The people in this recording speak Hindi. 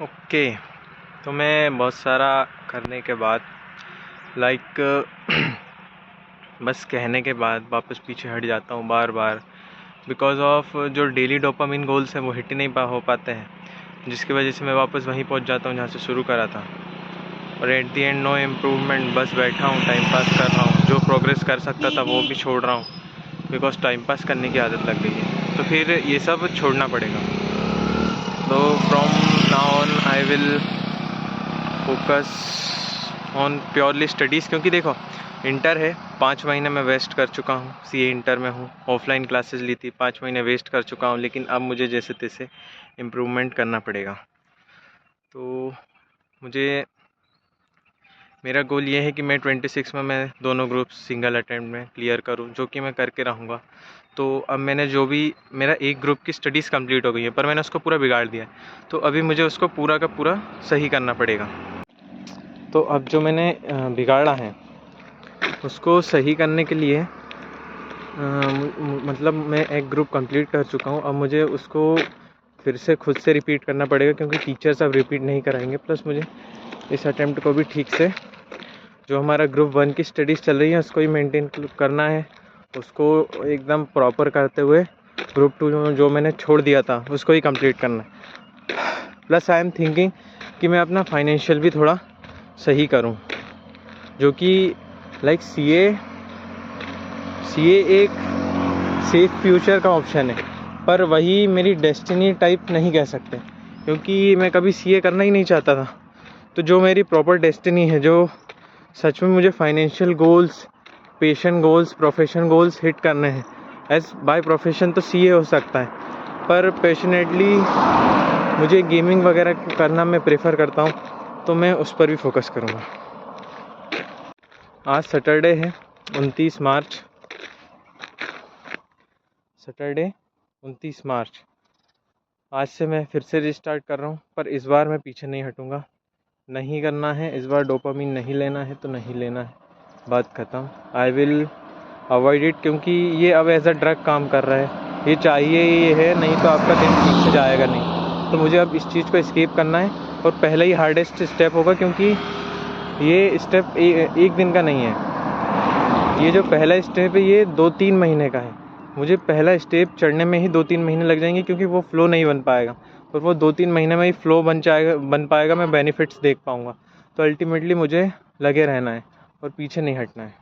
ओके। तो मैं बहुत सारा करने के बाद बस कहने के बाद वापस पीछे हट जाता हूँ बार बार, बिकॉज ऑफ जो डेली डोपामिन गोल्स हैं वो हिट ही नहीं हो पाते हैं, जिसकी वजह से मैं वापस वहीं पहुँच जाता हूँ जहाँ से शुरू करा था। और at the end no improvement, बस बैठा हूँ टाइम पास कर रहा हूँ। जो प्रोग्रेस कर सकता था वो भी छोड़ रहा हूँ बिकॉज टाइम पास करने की आदत लग गई है। तो फिर ये सब छोड़ना पड़ेगा। तो from now on I will focus on purely studies, क्योंकि देखो इंटर है, 5 महीने मैं वेस्ट कर चुका हूँ। सीए इंटर में हूँ, ऑफलाइन क्लासेस ली थी, 5 महीने वेस्ट कर चुका हूँ। लेकिन अब मुझे जैसे तैसे इम्प्रूवमेंट करना पड़ेगा। तो मेरा गोल ये है कि मैं 26 में मैं दोनों ग्रुप्स सिंगल अटेम्प्ट में क्लियर करूँ, जो कि मैं करके रहूँगा। तो अब मैंने जो भी मेरा एक ग्रुप की स्टडीज़ कंप्लीट हो गई है, पर मैंने उसको पूरा बिगाड़ दिया है। तो अभी मुझे उसको पूरा का पूरा सही करना पड़ेगा। तो अब जो मैंने बिगाड़ा है उसको सही करने के लिए मतलब मैं एक ग्रुप कंप्लीट कर चुका हूँ। अब मुझे उसको फिर से खुद से रिपीट करना पड़ेगा, क्योंकि टीचर्स अब रिपीट नहीं कराएंगे। प्लस मुझे इस अटेम्प्ट को भी ठीक से, जो हमारा ग्रुप 1 की स्टडीज़ चल रही है उसको ही मेंटेन करना है, उसको एकदम प्रॉपर करते हुए ग्रुप 2 जो मैंने छोड़ दिया था उसको ही कंप्लीट करना है। प्लस आई एम थिंकिंग कि मैं अपना फाइनेंशियल भी थोड़ा सही करूं, जो कि लाइक सीए एक सेफ फ्यूचर का ऑप्शन है, पर वही मेरी डेस्टिनी टाइप नहीं कह सकते, क्योंकि मैं कभी सीए करना ही नहीं चाहता था। तो जो मेरी प्रॉपर डेस्टिनी है, जो सच में मुझे financial goals, patient goals, profession goals hit करने हैं, एज बाय प्रोफेशन तो सीए हो सकता है, पर पैशनेटली मुझे गेमिंग वगैरह करना मैं प्रेफर करता हूँ, तो मैं उस पर भी फोकस करूँगा। आज सैटरडे है, 29 मार्च, सैटरडे 29 मार्च। आज से मैं फिर से रिस्टार्ट कर रहा हूँ, पर इस बार मैं पीछे नहीं हटूँगा। नहीं करना है इस बार, डोपामिन नहीं लेना है तो नहीं लेना है, बात ख़त्म। आई विल अवॉइड इट, क्योंकि ये अब एज अ ड्रग काम कर रहा है। ये चाहिए ये है, नहीं तो आपका दिन ठीक से जाएगा नहीं। तो मुझे अब इस चीज़ को एस्केप करना है, और पहला ही हार्डेस्ट स्टेप होगा, क्योंकि ये स्टेप एक दिन का नहीं है। ये जो पहला स्टेप है ये 2-3 महीने का है। मुझे पहला स्टेप चढ़ने में ही 2-3 महीने लग जाएंगे, क्योंकि वो फ्लो नहीं बन पाएगा, और वो 2-3 महीने में ही फ्लो बन पाएगा, मैं बेनिफिट्स देख पाऊँगा। तो अल्टीमेटली मुझे लगे रहना है और पीछे नहीं हटना है।